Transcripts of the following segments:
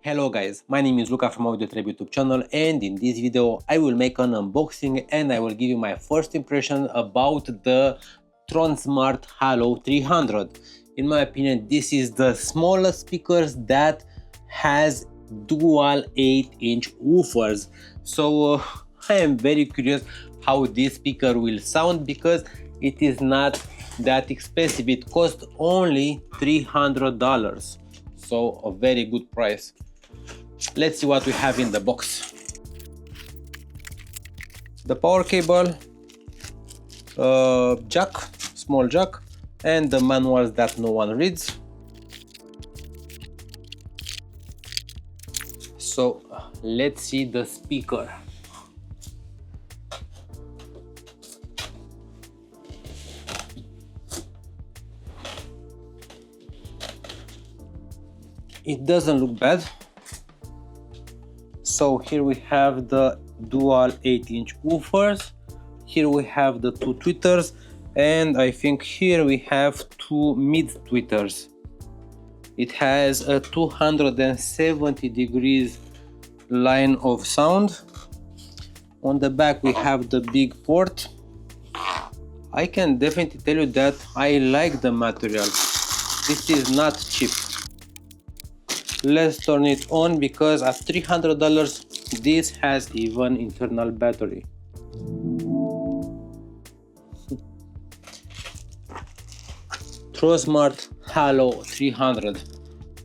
Hello guys, my name is Luca from AudioTribe YouTube channel, and in this video I will make an unboxing and I will give you my first impression about the Tronsmart Halo 300. In my opinion, this is the smallest speakers that has dual 8-inch woofers. So I am very curious how this speaker will sound because it is not that expensive. It costs only $300. So a very good price. Let's see what we have in the box. The power cable, jack, small jack, and the manuals that no one reads. So let's see the speaker. It doesn't look bad. So here we have the dual 8-inch woofers, here we have the two tweeters, and I think here we have two mid tweeters. It has a 270 degrees line of sound. On the back we have the big port. I can definitely tell you that I like the material. This is not cheap. Let's turn it on because at $300 this has even internal battery. Tronsmart Halo 300.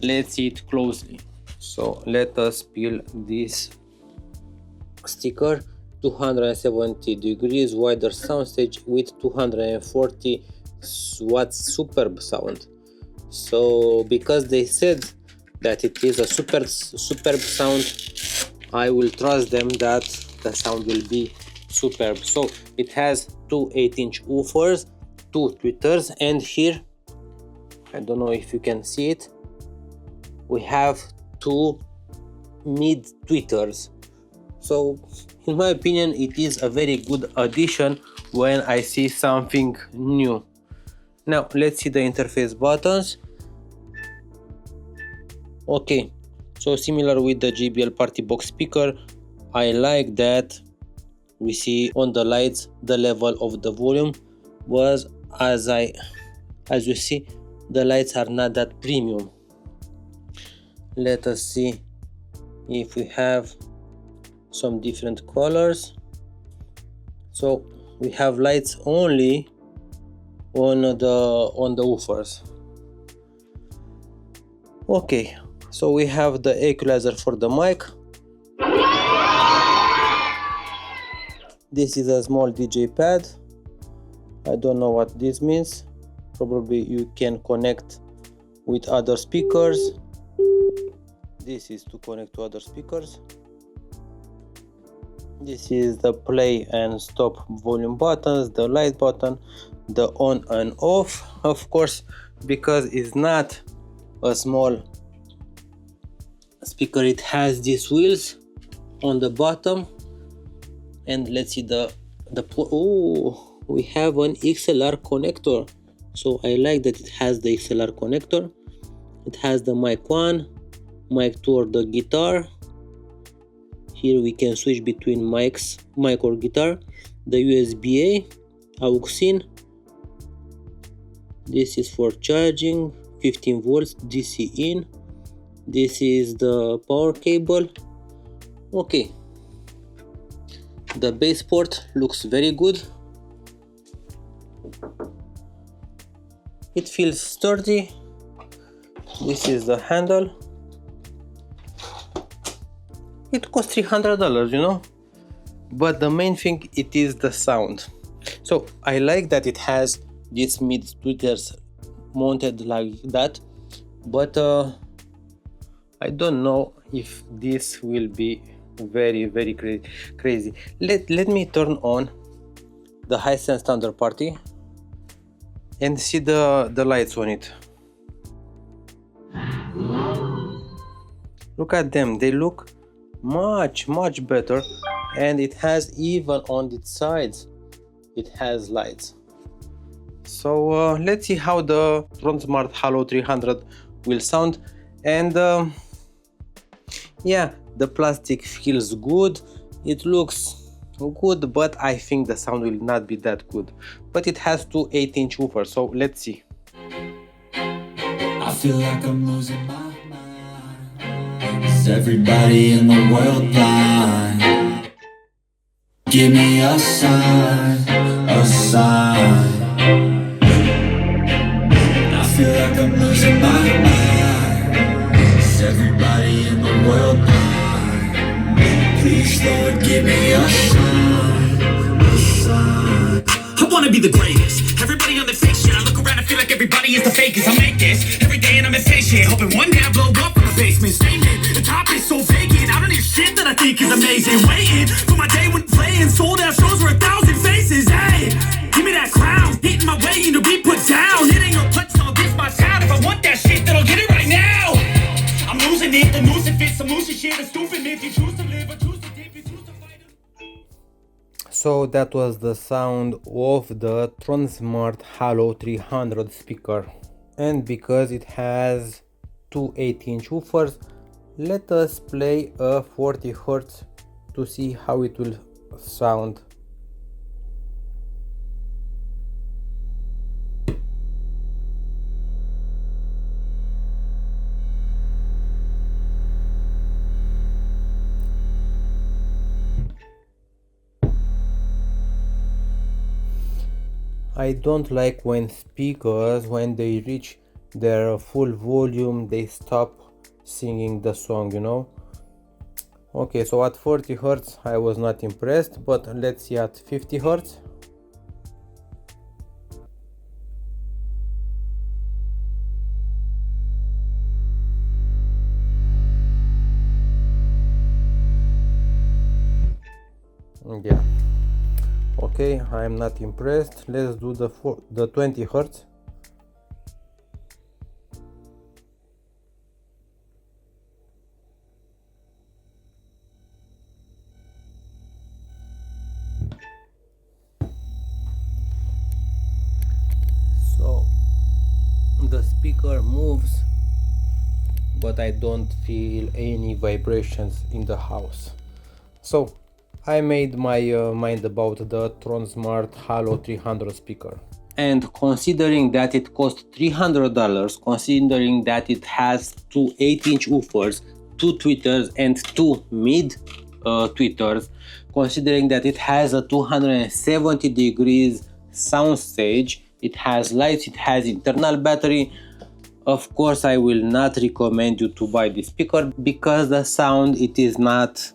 Let's see it closely. So let us peel this sticker. 270 degrees wider soundstage with 240 watts superb sound. So because they said that it is a superb sound, I will trust them that the sound will be superb. So it has two 8-inch woofers, two tweeters, and here, I don't know if you can see it, we have two mid tweeters. So in my opinion it is a very good addition when I see something new. Now let's see the interface buttons. Okay, so similar with the JBL Party Box speaker, I like that we see on the lights the level of the volume, was as you see the lights are not that premium. Let us see if we have some different colors. So we have lights only on the woofers. Okay, so we have the equalizer for the mic. This is a small DJ pad. I don't know what this means. Probably you can connect with other speakers. This is to connect to other speakers. This is the play and stop volume buttons, the light button, the on and off. Of course, because it's not a small speaker, it has these wheels on the bottom. And let's see oh, we have an XLR connector. So I like that it has the XLR connector. It has the mic 1, mic 2 or the guitar. Here we can switch between mic or guitar. The USB-A, aux in. This is for charging, 15 volts DC in. This is the power cable. Okay, the bass port looks very good. It feels sturdy. This is the handle. It costs $300, you know, but the main thing, it is the sound. So I like that it has these mid tweeters mounted like that, but I don't know if this will be very crazy. Let me turn on the Hisense standard party and see the lights on it. Look at them, they look much better, and it has even on its sides it has lights. So let's see how the Tronsmart Halo 300 will sound. And Yeah, the plastic feels good, it looks good, but I think the sound will not be that good. But it has two 8-inch woofers, so let's see. I feel like I'm losing my mind. Is everybody in the world blind? Give me a sign, a sign. I feel like I'm losing my mind. Is everybody in the world blind? Please, Lord, give me a sign, a sign. I wanna be the greatest. Everybody on the fake shit. I look around and feel like everybody is the fakest. I make this every day and I'm impatient, hoping one day I blow up from the basement. Statement, the top is so vacant. I don't hear shit that I think is amazing. Waiting for my day when playing sold out shows for 1,000 faces. Hey, give me that crown, hitting my way into be put down. It ain't no touchdown, this my sound. If I want that shit, then I'll get it right now. I'm losing it, the noose it fits, some loose shit, a stupid myth. You choose to live or choose to dip, you choose to fight. So that was the sound of the Tronsmart Halo300 speaker. And because it has two 8-inch woofers, let us play a 40 Hz to see how it will sound. I don't like when speakers, when they reach their full volume, they stop singing the song, you know. Okay, so at 40 Hz I was not impressed, but let's see at 50 Hz. Yeah. Okay, I'm not impressed. Let's do the 20 Hz. So the speaker moves, but I don't feel any vibrations in the house. So I made my mind about the Tronsmart Halo300 speaker. And considering that it cost $300, considering that it has two 8-inch woofers, two tweeters and two mid tweeters, considering that it has a 270 degrees soundstage, it has lights, it has internal battery, of course I will not recommend you to buy this speaker because the sound it is not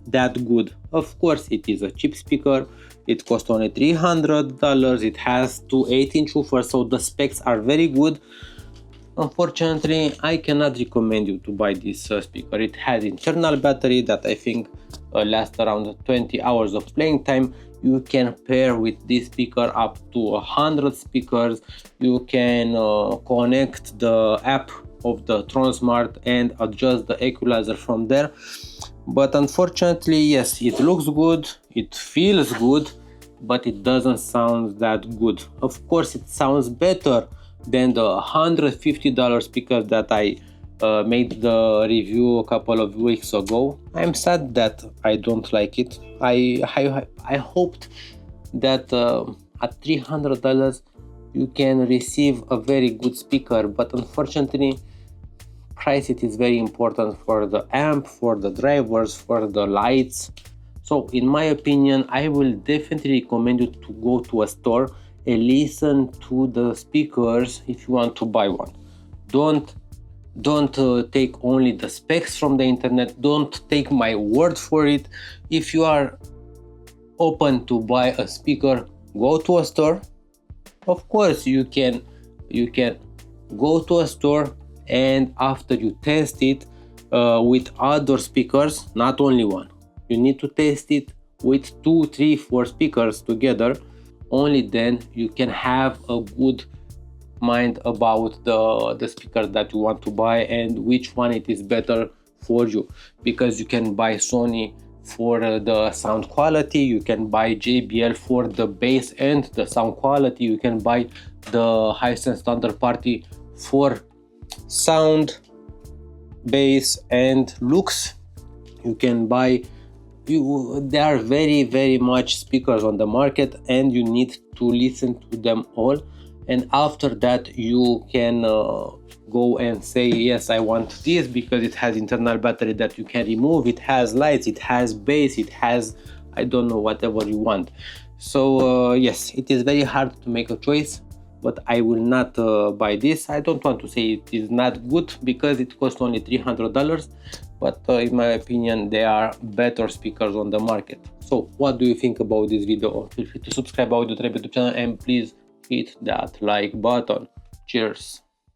that good. Of course it is a cheap speaker, it costs only $300, it has two 8-inch woofers, so the specs are very good. Unfortunately I cannot recommend you to buy this speaker. It has internal battery that I think lasts around 20 hours of playing time. You can pair with this speaker up to 100 speakers. You can connect the app of the Tronsmart and adjust the equalizer from there. But unfortunately, yes, it looks good, it feels good, but it doesn't sound that good. Of course it sounds better than the $150 speaker that I made the review a couple of weeks ago. I'm sad that I don't like it. I hoped that at $300 you can receive a very good speaker, but unfortunately price it is very important for the amp, for the drivers, for the lights. So in my opinion, I will definitely recommend you to go to a store and listen to the speakers if you want to buy one. Don't take only the specs from the internet. Don't take my word for it. If you are open to buy a speaker, go to a store. Of course you can go to a store, and after you test it with other speakers, not only one, you need to test it with 2, 3, 4 speakers together. Only then you can have a good mind about the speaker that you want to buy and which one it is better for you, because you can buy Sony for the sound quality, you can buy JBL for the bass and the sound quality, you can buy the Hisense Thunder Party for sound, bass and looks. You can buy, there are very much speakers on the market, and you need to listen to them all, and after that you can go and say, yes, I want this because it has internal battery that you can remove, it has lights, it has bass, it has, I don't know, whatever you want. So yes, it is very hard to make a choice, but I will not buy this. I don't want to say it is not good because it costs only $300, but in my opinion there are better speakers on the market. So what do you think about this video? Feel free to subscribe AudioTribe YouTube channel and please hit that like button. Cheers.